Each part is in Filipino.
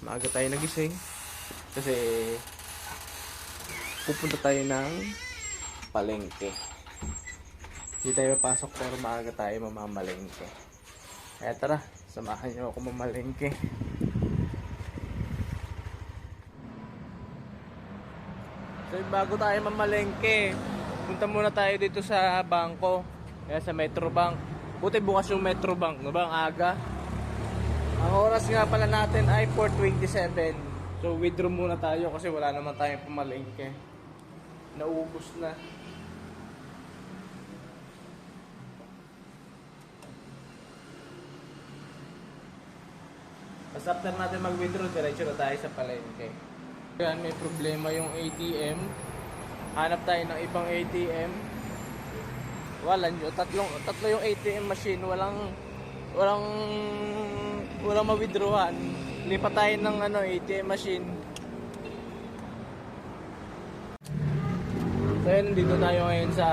Maaga tayo nagising. Kasi pupunta tayo ng palengke. Hindi tayo papasok pero maaga tayo mamamalengke. Kaya tara, samahan niyo ako mamalengke. So bago tayo mamalengke, punta muna tayo dito sa bangko. Kaya sa Metrobank. Buti bukas yung Metrobank, no ba? Ang aga. Ang oras nga pala natin ay 4:27. So withdraw muna tayo kasi wala naman tayong pamalengke. Naubos na. Tapos after natin mag-withdraw, diretso na tayo sa palengke. Yan, may problema yung ATM. Hanap tayo ng ibang ATM. Wala nyo. Tatlo yung ATM machine. Walang ma-withdrawan. Lipat tayo ng ATM machine. So yun, dito tayo ngayon sa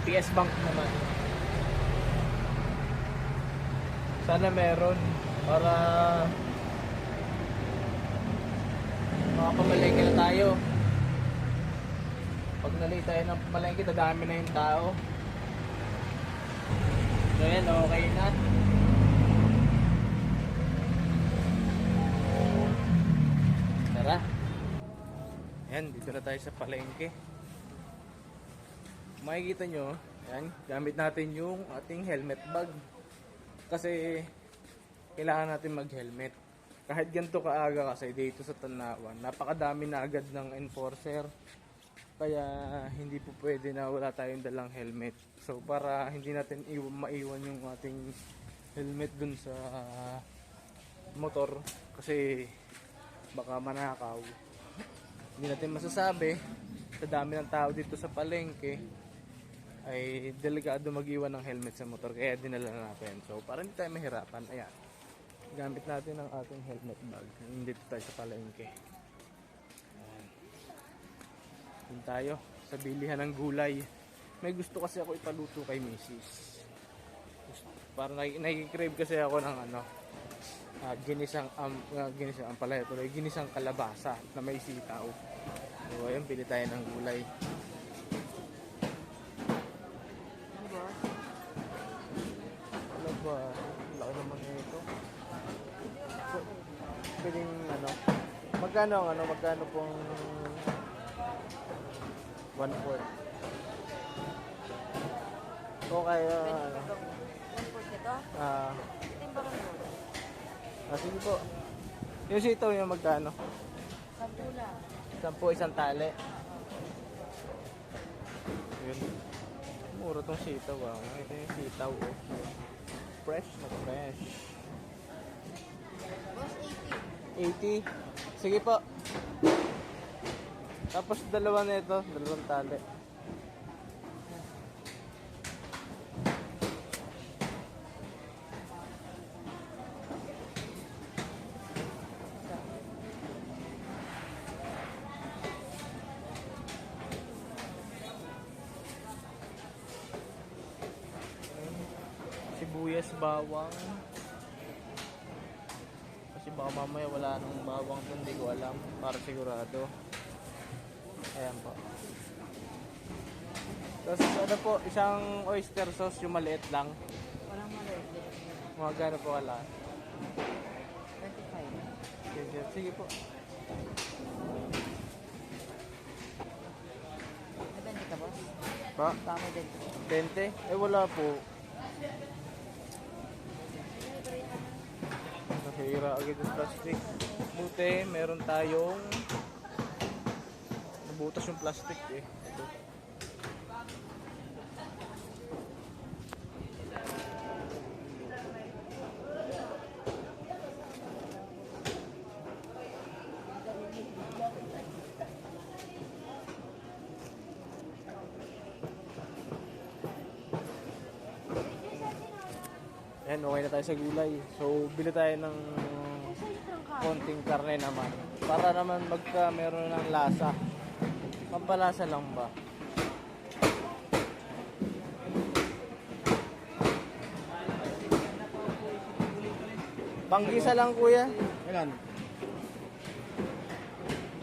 PS Bank naman. Sana meron para makapamalengke na tayo. Pag nalita tayo ng pamalengke, dadami na yung tao. So yan, okay na. Tara. Yan, dito na tayo sa palengke. Makikita nyo, yan, gamit natin yung ating helmet bag. Kasi kailangan natin mag-helmet. Kahit ganito kaaga kasi dito sa Tanawan, napakadami na agad ng enforcer. Kaya hindi po pwede na wala tayong dalang helmet. So para hindi natin maiwan yung ating helmet dun sa motor kasi baka manakaw. Hindi natin masasabi, sa dami ng tao dito sa palengke ay delikado mag-iwan ng helmet sa motor, kaya dinala natin. So para hindi tayo mahirapan, ayan, gamit natin ang ating helmet bag. Dito tayo sa palengke. Ayan. Dito tayo sa bilihan ng gulay. May gusto kasi ako ipaluto kay Mrs. Para nai-crave kasi ako ng ginisang ampalaya, ginisang kalabasa na may sitaw. So ayun, pili tayo ng gulay. Ano ba? Laki naman nito. So, piling magkano pong 1/4? Okay, 1/4 ito? Timbangan mo. sige po. Yung sitaw yung magkano? 10 lang. 10, isang tali. Yun. Mura tong sitaw ah. Ito yung sitaw oh. Fresh na fresh. Boss, 80. Sige po. Tapos dalawa na ito, dalawang tali. Sibuyas, bawang. Kasi baka mamaya wala nang bawang doon, hindi ko alam. Para sigurado. Ayan po. Tapos ano po, isang oyster sauce, yung maliit lang. Walang maliit. Mga gano po wala. 25. Sige po. May 20 ka, boss? Pa? Tama din. 20? Eh wala po. Nasira agad yung plastic. Buti, meron tayong nabutas yung plastic eh. Ito. Ayan, okay na tayo sa gulay. So, bili tayo ng konting karne naman. Para naman meron ng lasa. Pampalasa lang ba? Panggisa lang kuya. Ayan.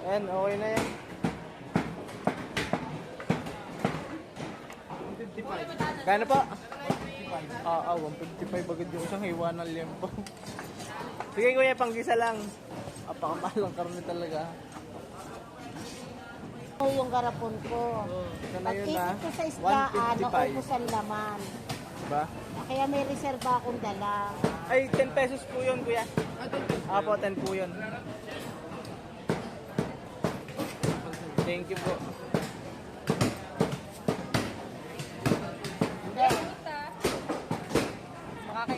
Ayan, okay na yan. 155. Kaya na po? 155 agad yung isang hiwa ng lempo. Sige kuya, panggisa lang. Apakamahal ang karne talaga. Ito yung garapon ko. Ito na yun na. Pag-ikot ko sa isdaan, 155. naubos ang laman. Diba? Kaya may reserva akong dala. Ay, 10 pesos po yun kuya. Apo, 10 po yun. Thank you po.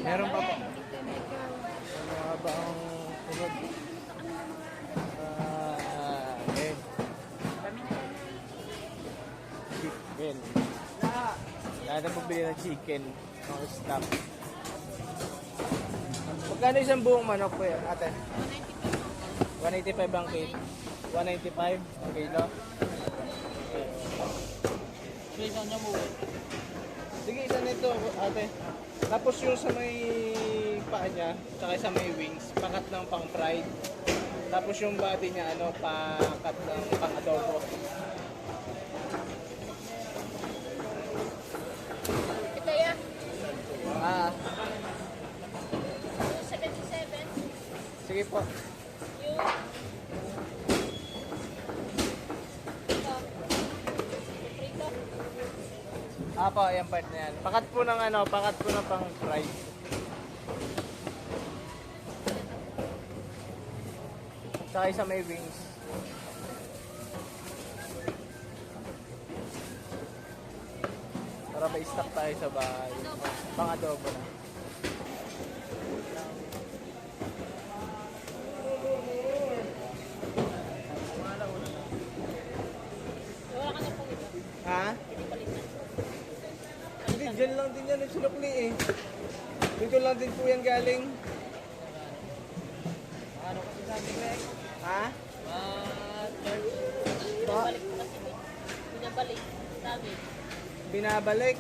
Meron pa po. Ano ba ang sunod? Okay. Chicken. Lahat na pabili ng chicken. Mga stock. Magkano isang buong manok po yan, ate? 185 ang kilo. 195 ang kilo. Sige, isa nito, ate. Tapos yung sa may paa niya, tsaka sa may wings, pakat ng pang fried. Tapos yung body niya, pakat ng pang adobo. Ito yan. Ah, 77. sige po. Yung... Ito. Prito. Po, yung part na yan. Pakat po ng pang fried. Tsaka sa may wings. Para may stock tayo sa bahay. Pang adobo na. Wala ka na pong ito. Ha? Hindi, dyan lang din yan yung sulukli eh. Dito lang din po yan galing. Ano kasi sabi ko eh? Ha? Binabalik ko kasi. Binabalik. Sabi. Binabalik.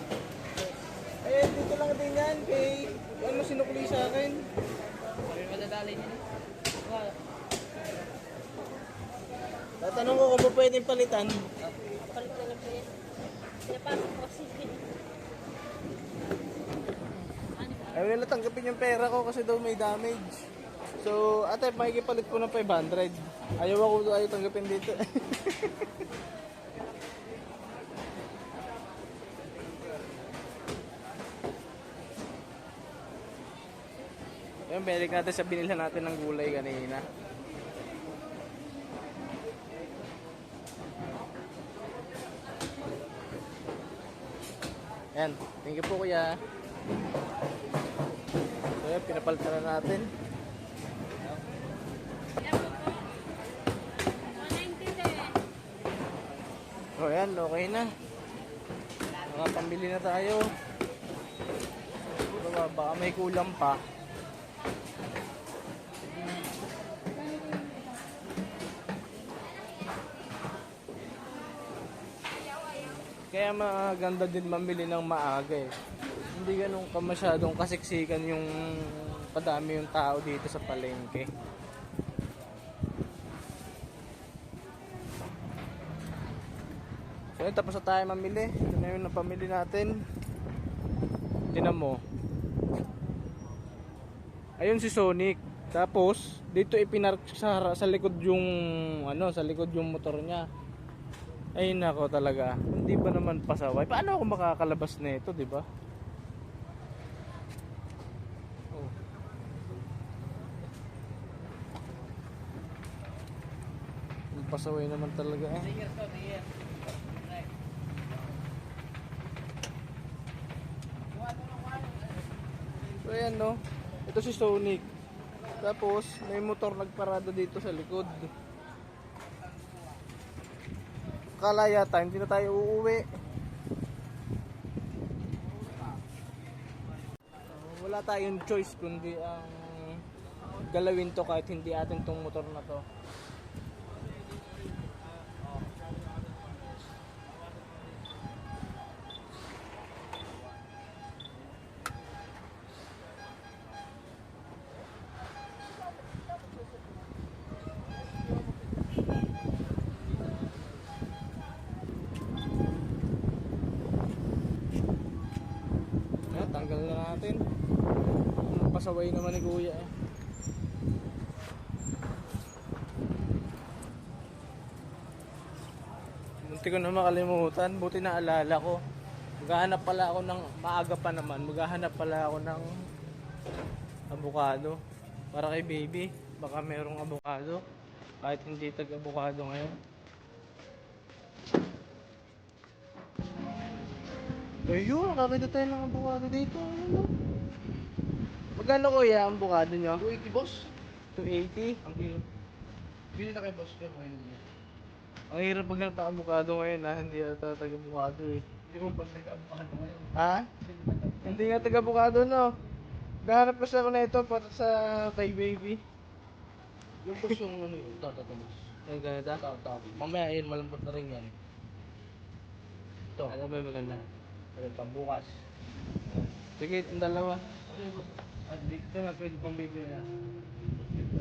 Eh, dito lang din yan kay ano sinukli sa akin. Sabi madadali niya. Wala. Tatanong ko kung ba pwedeng palitan. Palit na lang po yan. Pinapasok ko kasi. Ayaw nila tanggapin yung pera ko kasi daw may damage. So, ate, makikipalit ko ng 500. Ayaw tanggapin dito. Ayun, balik natin sa binilhan natin ng gulay kanina. Ayan, thank you po kuya. So yan, pinapalitan na natin. Yan po po. 190 din. O yan, okay na. Nakapambili na tayo. Baka may kulang pa. Kaya maganda din mamili ng maaga eh. Hindi ganun masyadong kasiksikan yung padami yung tao dito sa palengke. So yun, tapos na tayo mamili. Ito na yung napamili natin. Tinan mo. Ayun si Sonic. Tapos dito ipinark sa likod yung sa likod yung motor niya. Ay nako talaga. Hindi ba naman pasaway? Paano ako makakalabas nito, 'di ba? Oh. Pasaway naman talaga eh. So ayan no. Ito si Sonic. Tapos may motor nagparada dito sa likod. Kala yata hindi na tayo uuwi. Wala tayong choice kundi ang galawin to kahit hindi atin tong motor na to. pasaway naman ni Kuya eh. Munti ko na makalimutan, buti naalala ko. Maghahanap pala ako ng, maaga pa naman, maghahanap pala ako ng avocado para kay baby. Baka merong avocado kahit hindi tag-avocado ngayon. Ayun, nakakita tayo ng avocado dito. Ano? Magkano kuya ang avocado nyo? 280 boss. 280? Ang kilo. Bili na kay boss pero ngayon niya. Ang hirap pag nagta-avocado ngayon ha, hindi ata tag-avocado eh. Hindi mo pag nag-abukahan ngayon. Ha? Hindi nga tag-avocado no. Gahanap kasi ako na ito para sa kay baby. Yung boss yung ano yun, tatatamas. Ay, ganito? Tawag. Mamaya yun, malambot na rin yan. Ito. Ano ba yung maganda? Ano pambukas. Sige, yung dalawa. At dito na pwede pang bibili na.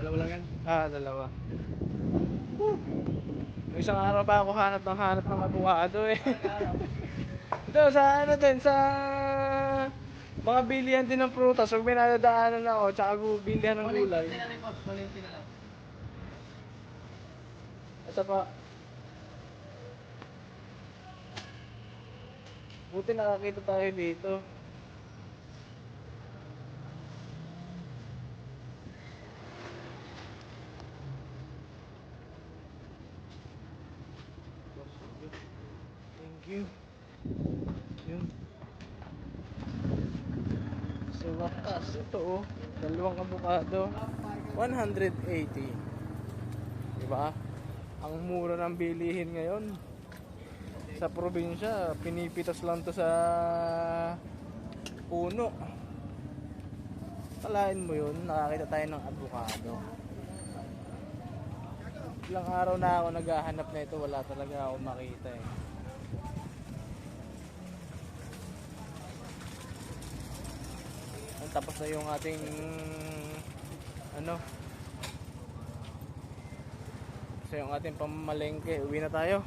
Dalawa lang yan. Ah, dalawa. May isang araw pa ako hanap ng avocado eh. Ito, sa ano din, sa mga bilihan din ng prutas. Huwag may nadadaanan ako, tsaka bilihan ng gulay. Valentina na boss. Valentina lang. Ito pa. Buti nakakita tayo dito. Thank you. Yun. Sa wakas, ito oh. Dalawang avocado. 180. Diba? Ang mura ng bilihin ngayon. Sa probinsya, pinipitas lang to sa puno. Kalain mo yun, nakakita tayo ng avocado. Ilang araw na ako naghahanap na ito, wala talaga ako makita eh. Tapos na yung ating ano, so yung ating pamamalengke, uwi na tayo.